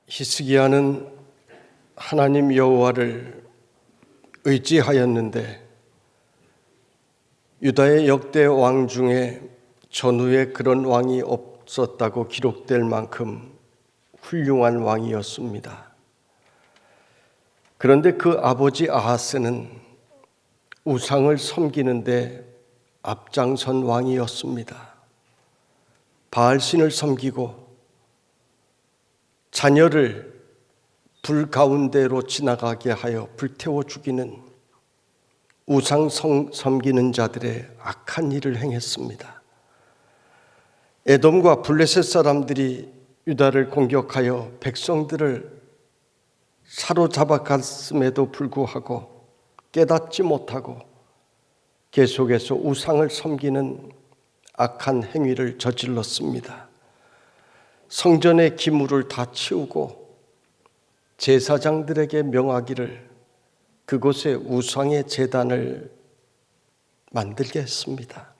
히스기야는 하나님 여호와를 의지하였는데 유다의 역대 왕 중에 전후에 그런 왕이 없었다고 기록될 만큼 훌륭한 왕이었습니다. 그런데 그 아버지 아하스는 우상을 섬기는데 앞장선 왕이었습니다. 바알신을 섬기고 자녀를 불 가운데로 지나가게 하여 불태워 죽이는 우상 섬기는 자들의 악한 일을 행했습니다. 에돔과 블레셋 사람들이 유다를 공격하여 백성들을 사로잡아갔음에도 불구하고 깨닫지 못하고 계속해서 우상을 섬기는 악한 행위를 저질렀습니다. 성전의 기물을 다 치우고 제사장들에게 명하기를 그곳에 우상의 제단을 만들게 했습니다.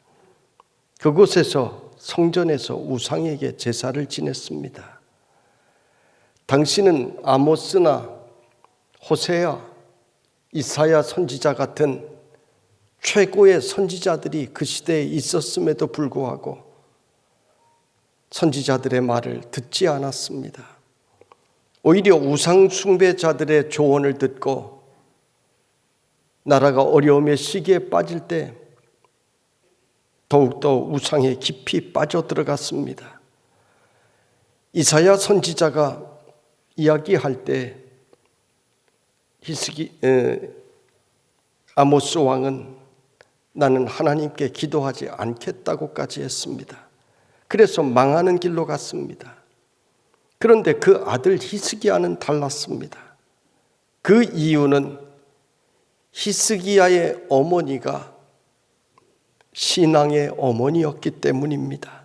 그곳에서 성전에서 우상에게 제사를 지냈습니다. 당시는 아모스나 호세아, 이사야 선지자 같은 최고의 선지자들이 그 시대에 있었음에도 불구하고 선지자들의 말을 듣지 않았습니다. 오히려 우상 숭배자들의 조언을 듣고 나라가 어려움의 시기에 빠질 때 더욱더 우상에 깊이 빠져들어갔습니다. 이사야 선지자가 이야기할 때 아모스 왕은 나는 하나님께 기도하지 않겠다고까지 했습니다. 그래서 망하는 길로 갔습니다. 그런데 그 아들 히스기야는 달랐습니다. 그 이유는 히스기야의 어머니가 신앙의 어머니였기 때문입니다.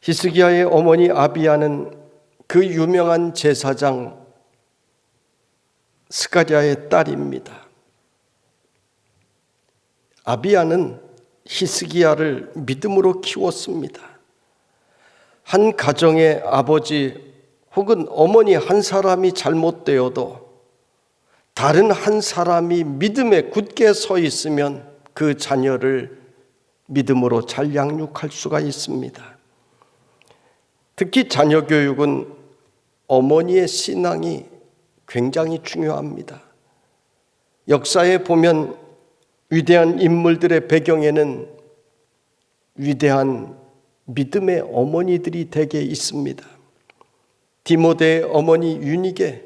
히스기야의 어머니 아비야는 그 유명한 제사장 스가랴의 딸입니다. 아비야는 히스기야를 믿음으로 키웠습니다. 한 가정의 아버지 혹은 어머니 한 사람이 잘못되어도 다른 한 사람이 믿음에 굳게 서 있으면 그 자녀를 믿음으로 잘 양육할 수가 있습니다. 특히 자녀 교육은 어머니의 신앙이 굉장히 중요합니다. 역사에 보면 위대한 인물들의 배경에는 위대한 믿음의 어머니들이 대개 있습니다. 디모데의 어머니 유니게,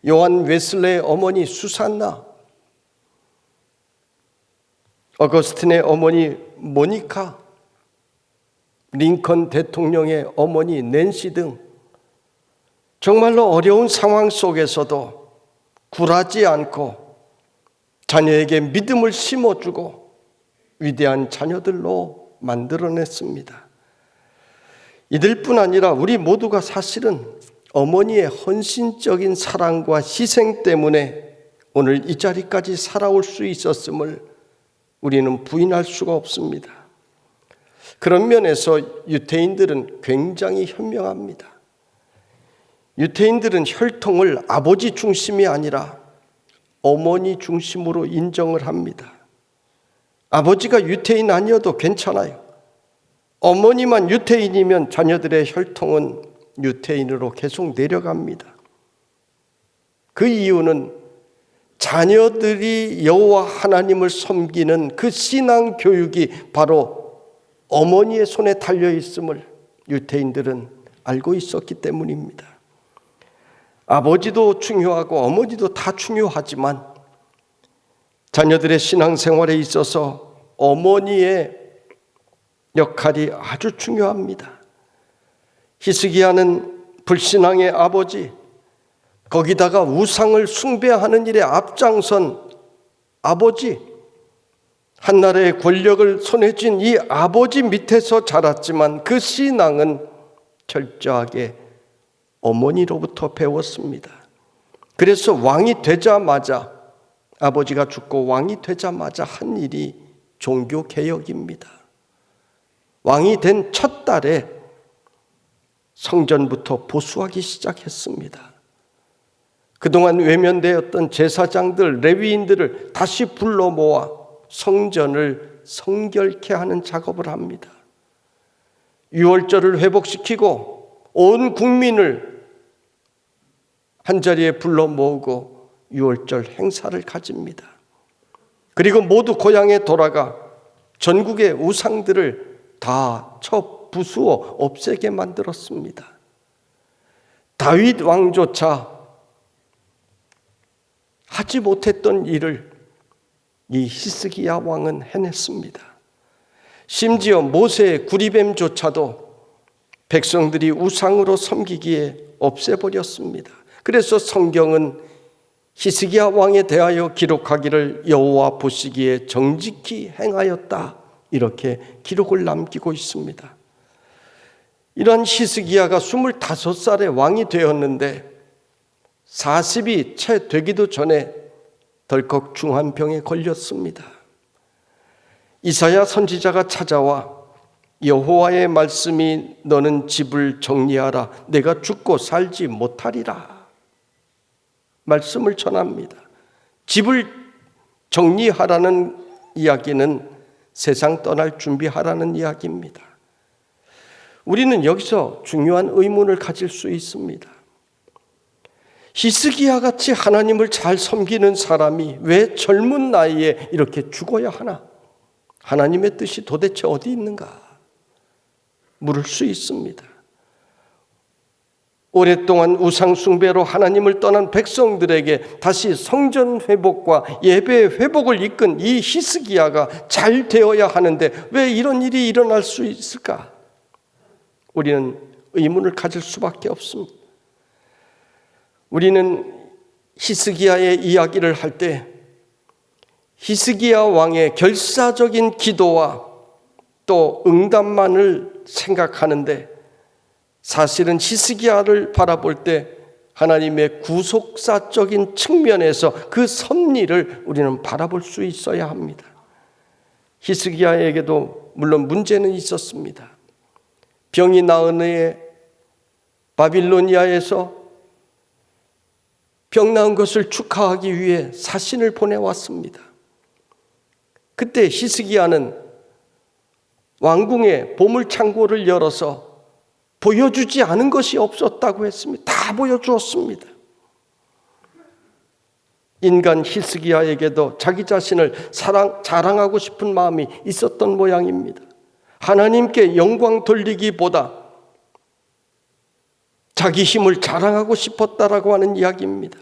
요한 웨슬레의 어머니 수산나, 어거스틴의 어머니 모니카, 링컨 대통령의 어머니 낸시 등 정말로 어려운 상황 속에서도 굴하지 않고 자녀에게 믿음을 심어주고 위대한 자녀들로 만들어냈습니다. 이들뿐 아니라 우리 모두가 사실은 어머니의 헌신적인 사랑과 희생 때문에 오늘 이 자리까지 살아올 수 있었음을 우리는 부인할 수가 없습니다. 그런 면에서 유태인들은 굉장히 현명합니다. 유태인들은 혈통을 아버지 중심이 아니라 어머니 중심으로 인정을 합니다. 아버지가 유태인 아니어도 괜찮아요. 어머니만 유태인이면 자녀들의 혈통은 유태인으로 계속 내려갑니다. 그 이유는 자녀들이 여호와 하나님을 섬기는 그 신앙 교육이 바로 어머니의 손에 달려 있음을 유태인들은 알고 있었기 때문입니다. 아버지도 중요하고 어머니도 다 중요하지만 자녀들의 신앙생활에 있어서 어머니의 역할이 아주 중요합니다. 히스기야는 불신앙의 아버지, 거기다가 우상을 숭배하는 일에 앞장선 아버지, 한나라의 권력을 손에 쥔 이 아버지 밑에서 자랐지만 그 신앙은 철저하게 어머니로부터 배웠습니다. 그래서 왕이 되자마자, 아버지가 죽고 왕이 되자마자 한 일이 종교개혁입니다. 왕이 된 첫 달에 성전부터 보수하기 시작했습니다. 그동안 외면되었던 제사장들, 레위인들을 다시 불러 모아 성전을 성결케 하는 작업을 합니다. 유월절을 회복시키고 온 국민을 한자리에 불러 모으고 유월절 행사를 가집니다. 그리고 모두 고향에 돌아가 전국의 우상들을 다 부수어 없애게 만들었습니다. 다윗 왕조차 하지 못했던 일을 이 히스기야 왕은 해냈습니다. 심지어 모세의 구리뱀조차도 백성들이 우상으로 섬기기에 없애버렸습니다. 그래서 성경은 히스기야 왕에 대하여 기록하기를 여호와 보시기에 정직히 행하였다, 이렇게 기록을 남기고 있습니다. 이러한 히스기야가 25살에 왕이 되었는데 40이 채 되기도 전에 덜컥 중환병에 걸렸습니다. 이사야 선지자가 찾아와 여호와의 말씀이 너는 집을 정리하라, 내가 죽고 살지 못하리라 말씀을 전합니다. 집을 정리하라는 이야기는 세상 떠날 준비하라는 이야기입니다. 우리는 여기서 중요한 의문을 가질 수 있습니다. 히스기야 같이 하나님을 잘 섬기는 사람이 왜 젊은 나이에 이렇게 죽어야 하나? 하나님의 뜻이 도대체 어디 있는가? 물을 수 있습니다. 오랫동안 우상 숭배로 하나님을 떠난 백성들에게 다시 성전 회복과 예배 회복을 이끈 이 히스기야가 잘 되어야 하는데 왜 이런 일이 일어날 수 있을까? 우리는 의문을 가질 수밖에 없습니다. 우리는 히스기야의 이야기를 할 때 히스기야 왕의 결사적인 기도와 또 응답만을 생각하는데, 사실은 히스기야를 바라볼 때 하나님의 구속사적인 측면에서 그 섭리를 우리는 바라볼 수 있어야 합니다. 히스기야에게도 물론 문제는 있었습니다. 병이 나은 후에 바빌로니아에서 병 나은 것을 축하하기 위해 사신을 보내왔습니다. 그때 히스기야는 왕궁의 보물창고를 열어서 보여주지 않은 것이 없었다고 했습니다. 다 보여주었습니다. 인간 히스기야에게도 자기 자신을 자랑하고 싶은 마음이 있었던 모양입니다. 하나님께 영광 돌리기보다 자기 힘을 자랑하고 싶었다라고 하는 이야기입니다.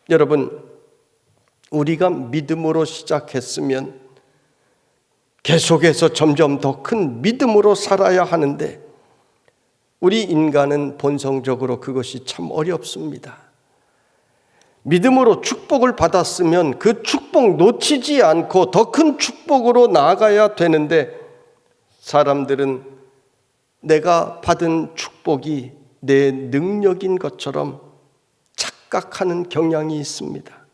여러분, 우리가 믿음으로 시작했으면 계속해서 점점 더 큰 믿음으로 살아야 하는데 우리 인간은 본성적으로 그것이 참 어렵습니다. 믿음으로 축복을 받았으면 그 축복 놓치지 않고 더 큰 축복으로 나아가야 되는데 사람들은 내가 받은 축복이 내 능력인 것처럼 착각하는 경향이 있습니다.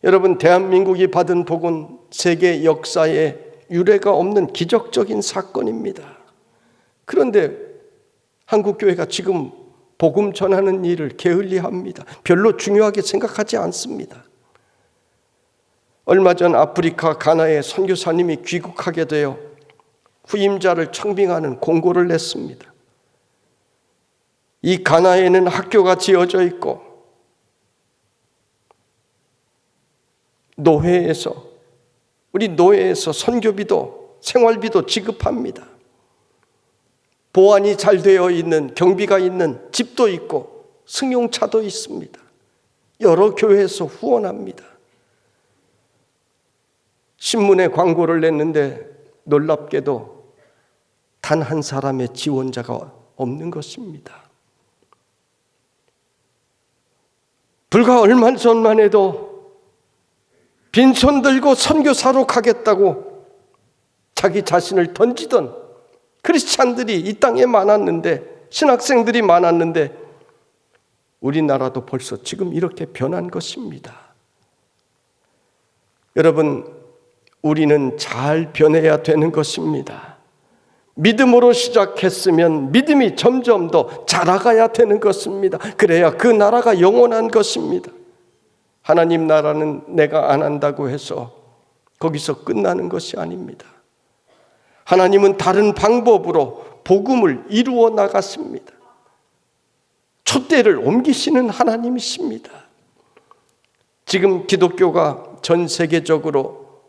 여러분, 대한민국이 받은 복은 세계 역사에 유례가 없는 기적적인 사건입니다. 그런데 한국교회가 지금 복음 전하는 일을 게을리합니다. 별로 중요하게 생각하지 않습니다. 얼마 전 아프리카 가나에 선교사님이 귀국하게 되어 후임자를 청빙하는 공고를 냈습니다. 이 가나에는 학교가 지어져 있고 우리 노회에서 선교비도 생활비도 지급합니다. 보안이 잘 되어 있는, 경비가 있는 집도 있고 승용차도 있습니다. 여러 교회에서 후원합니다. 신문에 광고를 냈는데 놀랍게도 단 한 사람의 지원자가 없는 것입니다. 불과 얼마 전만 해도 빈손 들고 선교사로 가겠다고 자기 자신을 던지던 크리스찬들이 이 땅에 많았는데, 신학생들이 많았는데 우리나라도 벌써 지금 이렇게 변한 것입니다. 여러분, 우리는 잘 변해야 되는 것입니다. 믿음으로 시작했으면 믿음이 점점 더 자라가야 되는 것입니다. 그래야 그 나라가 영원한 것입니다. 하나님 나라는 내가 안 한다고 해서 거기서 끝나는 것이 아닙니다. 하나님은 다른 방법으로 복음을 이루어 나갔습니다. 촛대를 옮기시는 하나님이십니다. 지금 기독교가 전 세계적으로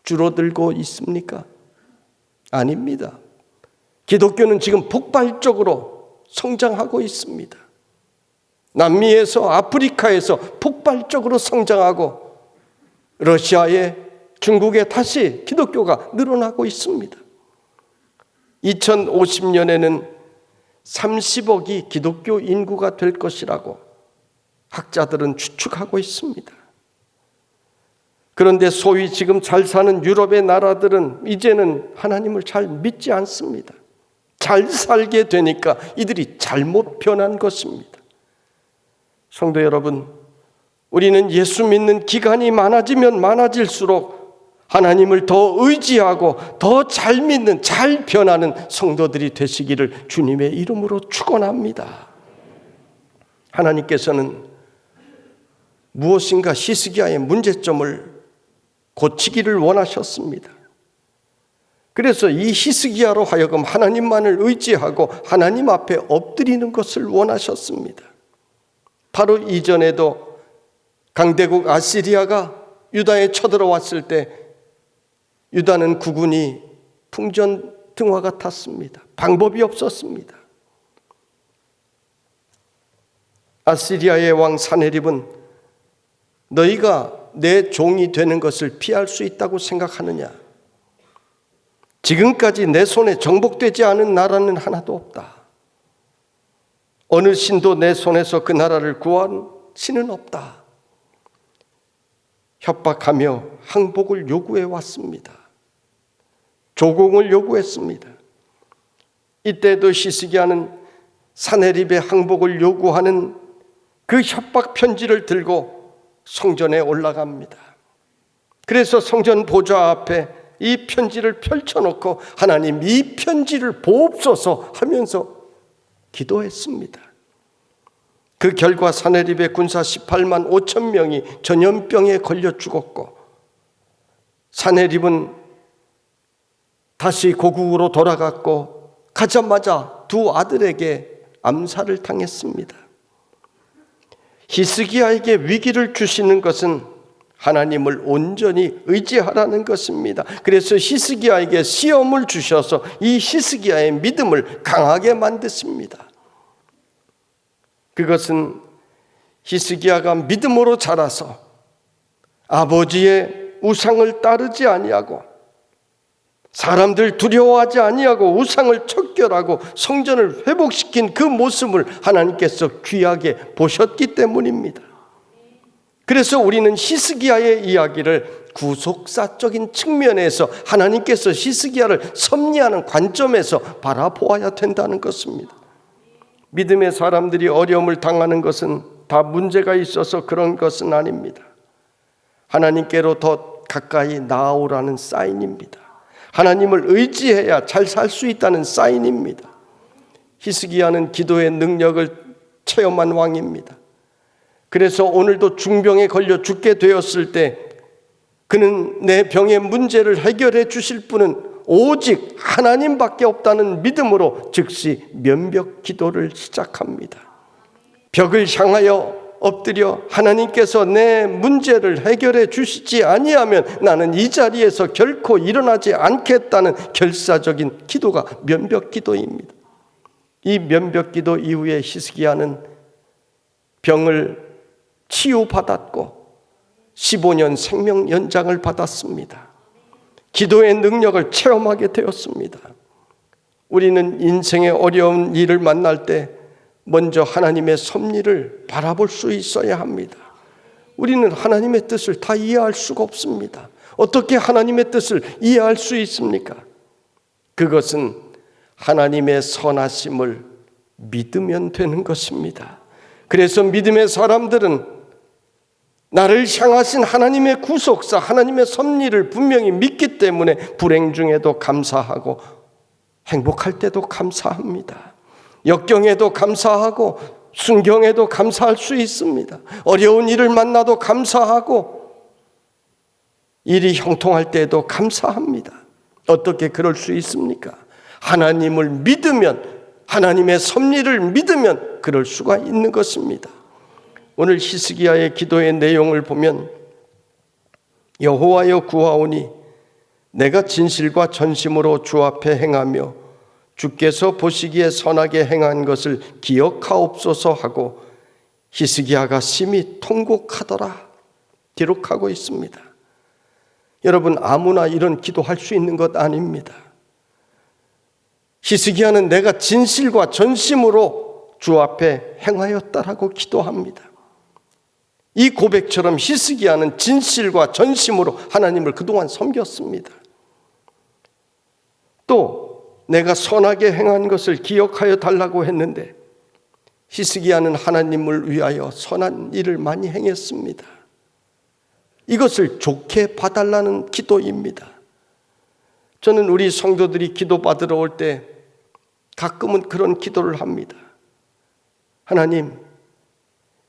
줄어들고 있습니까? 아닙니다. 기독교는 지금 폭발적으로 성장하고 있습니다. 남미에서 아프리카에서 폭발적으로 성장하고 러시아에 중국에 다시 기독교가 늘어나고 있습니다. 2050년에는 30억이 기독교 인구가 될 것이라고 학자들은 추측하고 있습니다. 그런데 소위 지금 잘 사는 유럽의 나라들은 이제는 하나님을 잘 믿지 않습니다. 잘 살게 되니까 이들이 잘못 변한 것입니다. 성도 여러분, 우리는 예수 믿는 기간이 많아지면 많아질수록 하나님을 더 의지하고 더 잘 믿는, 잘 변하는 성도들이 되시기를 주님의 이름으로 축원합니다. 하나님께서는 무엇인가 히스기야의 문제점을 고치기를 원하셨습니다. 그래서 이 히스기야로 하여금 하나님만을 의지하고 하나님 앞에 엎드리는 것을 원하셨습니다. 바로 이전에도 강대국 아시리아가 유다에 쳐들어왔을 때 유다는 국군이 풍전등화 같았습니다. 방법이 없었습니다. 아시리아의 왕 사네립은 너희가 내 종이 되는 것을 피할 수 있다고 생각하느냐? 지금까지 내 손에 정복되지 않은 나라는 하나도 없다. 어느 신도 내 손에서 그 나라를 구한 신은 없다. 협박하며 항복을 요구해 왔습니다. 조공을 요구했습니다. 이때도 히스기야는 사네립의 항복을 요구하는 그 협박 편지를 들고 성전에 올라갑니다. 그래서 성전 보좌 앞에 이 편지를 펼쳐놓고 하나님 이 편지를 보옵소서 하면서 기도했습니다. 그 결과 사네립의 군사 18만 5천 명이 전염병에 걸려 죽었고 사네립은 다시 고국으로 돌아갔고 가자마자 두 아들에게 암살을 당했습니다. 히스기야에게 위기를 주시는 것은 하나님을 온전히 의지하라는 것입니다. 그래서 히스기야에게 시험을 주셔서 이 히스기야의 믿음을 강하게 만드십니다. 그것은 히스기야가 믿음으로 자라서 아버지의 우상을 따르지 아니하고 사람들 두려워하지 아니하고 우상을 척결하고 성전을 회복시킨 그 모습을 하나님께서 귀하게 보셨기 때문입니다. 그래서 우리는 히스기야의 이야기를 구속사적인 측면에서 하나님께서 히스기야를 섭리하는 관점에서 바라보아야 된다는 것입니다. 믿음의 사람들이 어려움을 당하는 것은 다 문제가 있어서 그런 것은 아닙니다. 하나님께로 더 가까이 나아오라는 사인입니다. 하나님을 의지해야 잘 살 수 있다는 사인입니다. 히스기야는 기도의 능력을 체험한 왕입니다. 그래서 오늘도 중병에 걸려 죽게 되었을 때 그는 내 병의 문제를 해결해 주실 분은 오직 하나님밖에 없다는 믿음으로 즉시 면벽 기도를 시작합니다. 벽을 향하여 엎드려 하나님께서 내 문제를 해결해 주시지 아니하면 나는 이 자리에서 결코 일어나지 않겠다는 결사적인 기도가 면벽 기도입니다. 이 면벽 기도 이후에 히스기야는 병을 치유받았고 15년 생명 연장을 받았습니다. 기도의 능력을 체험하게 되었습니다. 우리는 인생의 어려운 일을 만날 때 먼저 하나님의 섭리를 바라볼 수 있어야 합니다. 우리는 하나님의 뜻을 다 이해할 수가 없습니다. 어떻게 하나님의 뜻을 이해할 수 있습니까? 그것은 하나님의 선하심을 믿으면 되는 것입니다. 그래서 믿음의 사람들은 나를 향하신 하나님의 구속사, 하나님의 섭리를 분명히 믿기 때문에 불행 중에도 감사하고 행복할 때도 감사합니다. 역경에도 감사하고 순경에도 감사할 수 있습니다. 어려운 일을 만나도 감사하고 일이 형통할 때도 감사합니다. 어떻게 그럴 수 있습니까? 하나님을 믿으면, 하나님의 섭리를 믿으면 그럴 수가 있는 것입니다. 오늘 히스기야의 기도의 내용을 보면 여호와여 구하오니 내가 진실과 전심으로 주 앞에 행하며 주께서 보시기에 선하게 행한 것을 기억하옵소서 하고 히스기야가 심히 통곡하더라 기록하고 있습니다. 여러분, 아무나 이런 기도할 수 있는 것 아닙니다. 히스기야는 내가 진실과 전심으로 주 앞에 행하였다라고 기도합니다. 이 고백처럼 히스기야는 진실과 전심으로 하나님을 그동안 섬겼습니다. 또 내가 선하게 행한 것을 기억하여 달라고 했는데 히스기야는 하나님을 위하여 선한 일을 많이 행했습니다. 이것을 좋게 봐달라는 기도입니다. 저는 우리 성도들이 기도받으러 올 때 가끔은 그런 기도를 합니다. 하나님,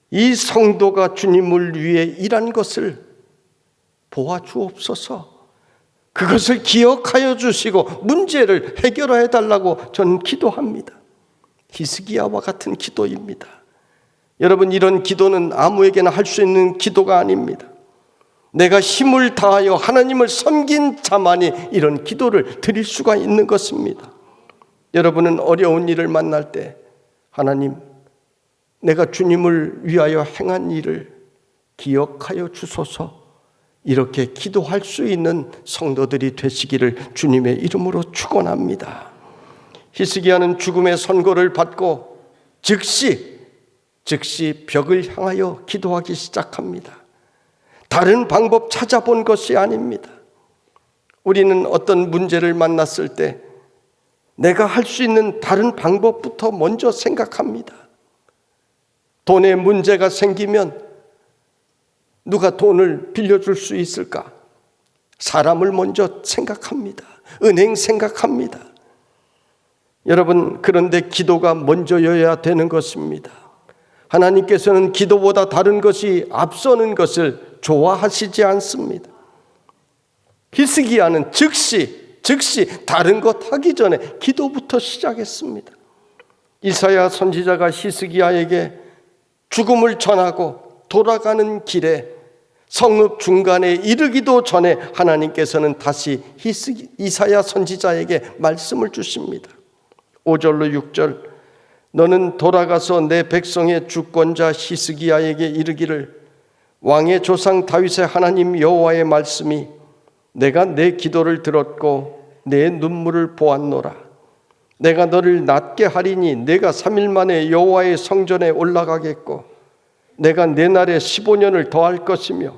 이 성도가 주님을 위해 일한 것을 보아주옵소서. 그것을 기억하여 주시고 문제를 해결해 달라고 저는 기도합니다. 히스기야와 같은 기도입니다. 여러분, 이런 기도는 아무에게나 할 수 있는 기도가 아닙니다. 내가 힘을 다하여 하나님을 섬긴 자만이 이런 기도를 드릴 수가 있는 것입니다. 여러분은 어려운 일을 만날 때 하나님, 내가 주님을 위하여 행한 일을 기억하여 주소서, 이렇게 기도할 수 있는 성도들이 되시기를 주님의 이름으로 축원합니다. 히스기야는 죽음의 선고를 받고 즉시 벽을 향하여 기도하기 시작합니다. 다른 방법 찾아본 것이 아닙니다. 우리는 어떤 문제를 만났을 때 내가 할 수 있는 다른 방법부터 먼저 생각합니다. 돈에 문제가 생기면 누가 돈을 빌려줄 수 있을까? 사람을 먼저 생각합니다. 은행 생각합니다. 여러분, 그런데 기도가 먼저여야 되는 것입니다. 하나님께서는 기도보다 다른 것이 앞서는 것을 좋아하시지 않습니다. 히스기야는 즉시 다른 것 하기 전에 기도부터 시작했습니다. 이사야 선지자가 히스기야에게 죽음을 전하고 돌아가는 길에 성읍 중간에 이르기도 전에 하나님께서는 다시 이사야 선지자에게 말씀을 주십니다. 5절로 6절, 너는 돌아가서 내 백성의 주권자 히스기야에게 이르기를 왕의 조상 다윗의 하나님 여호와의 말씀이 내가 내 기도를 들었고 내 눈물을 보았노라. 내가 너를 낫게 하리니 내가 3일 만에 여호와의 성전에 올라가겠고 내가 내 날에 15년을 더할 것이며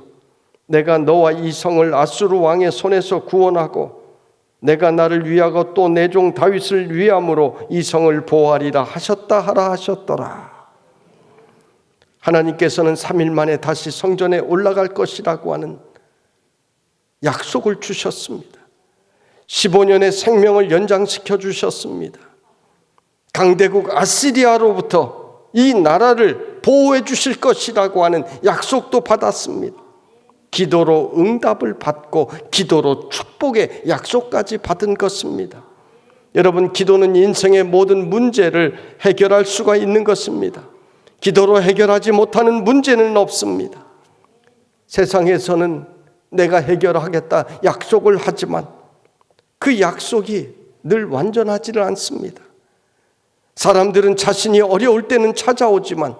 내가 너와 이 성을 아수르 왕의 손에서 구원하고 내가 나를 위하고 또 내 종 다윗을 위함으로 이 성을 보호하리라 하셨다 하라 하셨더라. 하나님께서는 3일 만에 다시 성전에 올라갈 것이라고 하는 약속을 주셨습니다. 15년의 생명을 연장시켜 주셨습니다. 강대국 아시리아로부터 이 나라를 보호해 주실 것이라고 하는 약속도 받았습니다. 기도로 응답을 받고 기도로 축복의 약속까지 받은 것입니다. 여러분, 기도는 인생의 모든 문제를 해결할 수가 있는 것입니다. 기도로 해결하지 못하는 문제는 없습니다. 세상에서는 내가 해결하겠다 약속을 하지만 그 약속이 늘 완전하지를 않습니다. 사람들은 자신이 어려울 때는 찾아오지만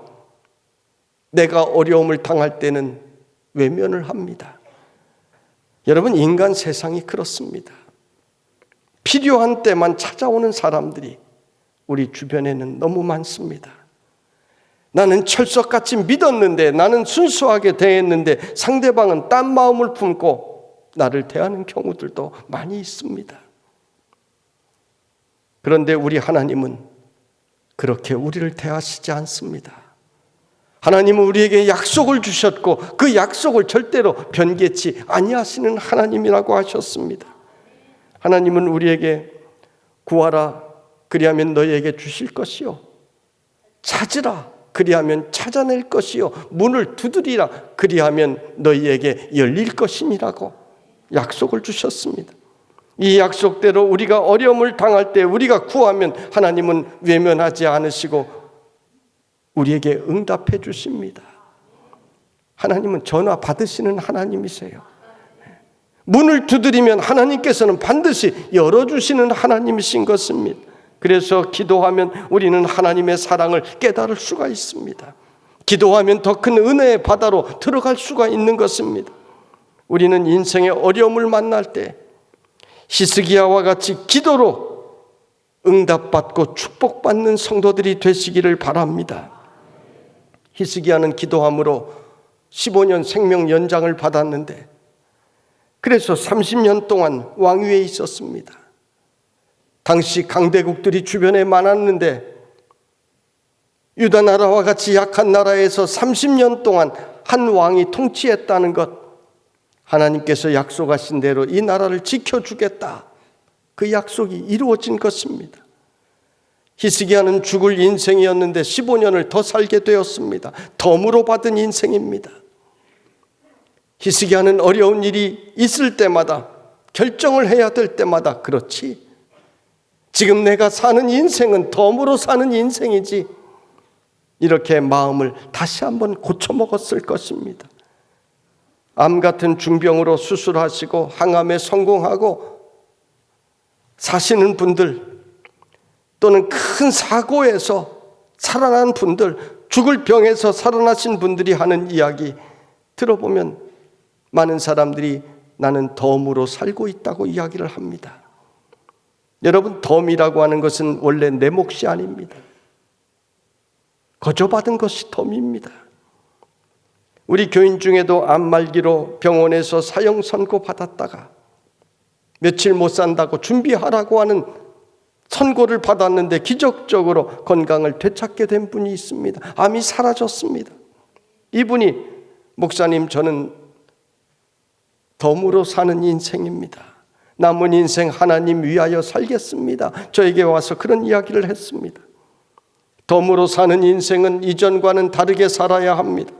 내가 어려움을 당할 때는 외면을 합니다. 여러분, 인간 세상이 그렇습니다. 필요한 때만 찾아오는 사람들이 우리 주변에는 너무 많습니다. 나는 철석같이 믿었는데, 나는 순수하게 대했는데 상대방은 딴 마음을 품고 나를 대하는 경우들도 많이 있습니다. 그런데 우리 하나님은 그렇게 우리를 대하시지 않습니다. 하나님은 우리에게 약속을 주셨고 그 약속을 절대로 변개치 아니하시는 하나님이라고 하셨습니다. 하나님은 우리에게 구하라 그리하면 너희에게 주실 것이요 찾으라 그리하면 찾아낼 것이요 문을 두드리라 그리하면 너희에게 열릴 것이니라고 약속을 주셨습니다. 이 약속대로 우리가 어려움을 당할 때 우리가 구하면 하나님은 외면하지 않으시고 우리에게 응답해 주십니다. 하나님은 전화 받으시는 하나님이세요. 문을 두드리면 하나님께서는 반드시 열어주시는 하나님이신 것입니다. 그래서 기도하면 우리는 하나님의 사랑을 깨달을 수가 있습니다. 기도하면 더 큰 은혜의 바다로 들어갈 수가 있는 것입니다. 우리는 인생의 어려움을 만날 때 히스기야와 같이 기도로 응답받고 축복받는 성도들이 되시기를 바랍니다. 히스기야는 기도함으로 15년 생명 연장을 받았는데 그래서 30년 동안 왕위에 있었습니다. 당시 강대국들이 주변에 많았는데 유다 나라와 같이 약한 나라에서 30년 동안 한 왕이 통치했다는 것, 하나님께서 약속하신 대로 이 나라를 지켜주겠다, 그 약속이 이루어진 것입니다. 히스기야는 죽을 인생이었는데 15년을 더 살게 되었습니다. 덤으로 받은 인생입니다. 히스기야는 어려운 일이 있을 때마다, 결정을 해야 될 때마다, 그렇지, 지금 내가 사는 인생은 덤으로 사는 인생이지, 이렇게 마음을 다시 한번 고쳐먹었을 것입니다. 암 같은 중병으로 수술하시고 항암에 성공하고 사시는 분들, 또는 큰 사고에서 살아난 분들, 죽을 병에서 살아나신 분들이 하는 이야기 들어보면 많은 사람들이 나는 덤으로 살고 있다고 이야기를 합니다. 여러분, 덤이라고 하는 것은 원래 내 몫이 아닙니다. 거저받은 것이 덤입니다. 우리 교인 중에도 암 말기로 병원에서 사형 선고 받았다가 며칠 못 산다고 준비하라고 하는 선고를 받았는데 기적적으로 건강을 되찾게 된 분이 있습니다. 암이 사라졌습니다. 이분이, 목사님, 저는 덤으로 사는 인생입니다. 남은 인생 하나님 위하여 살겠습니다. 저에게 와서 그런 이야기를 했습니다. 덤으로 사는 인생은 이전과는 다르게 살아야 합니다.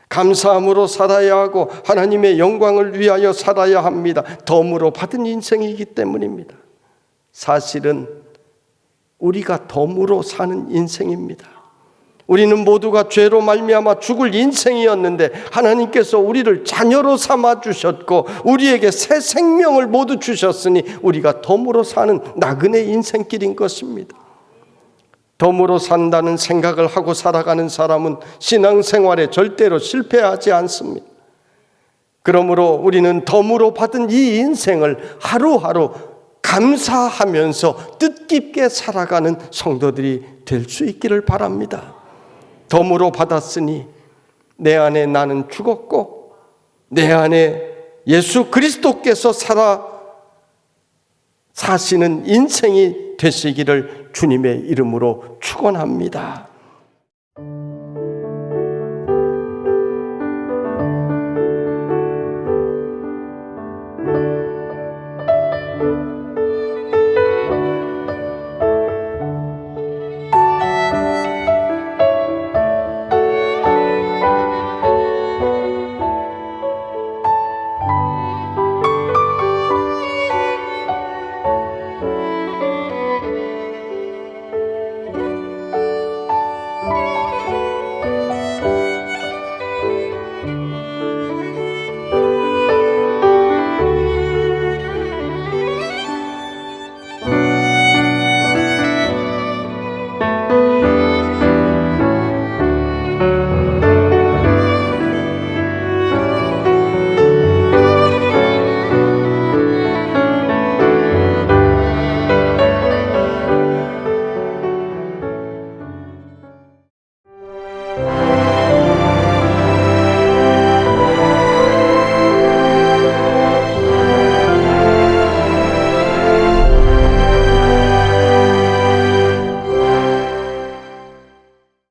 감사함으로 살아야 하고 하나님의 영광을 위하여 살아야 합니다. 덤으로 받은 인생이기 때문입니다. 사실은 우리가 덤으로 사는 인생입니다. 우리는 모두가 죄로 말미암아 죽을 인생이었는데 하나님께서 우리를 자녀로 삼아 주셨고 우리에게 새 생명을 모두 주셨으니 우리가 덤으로 사는 나그네 인생길인 것입니다. 덤으로 산다는 생각을 하고 살아가는 사람은 신앙생활에 절대로 실패하지 않습니다. 그러므로 우리는 덤으로 받은 이 인생을 하루하루 감사하면서 뜻깊게 살아가는 성도들이 될 수 있기를 바랍니다. 덤으로 받았으니 내 안에 나는 죽었고 내 안에 예수 그리스도께서 사시는 인생이 되시기를 주님의 이름으로 축원합니다.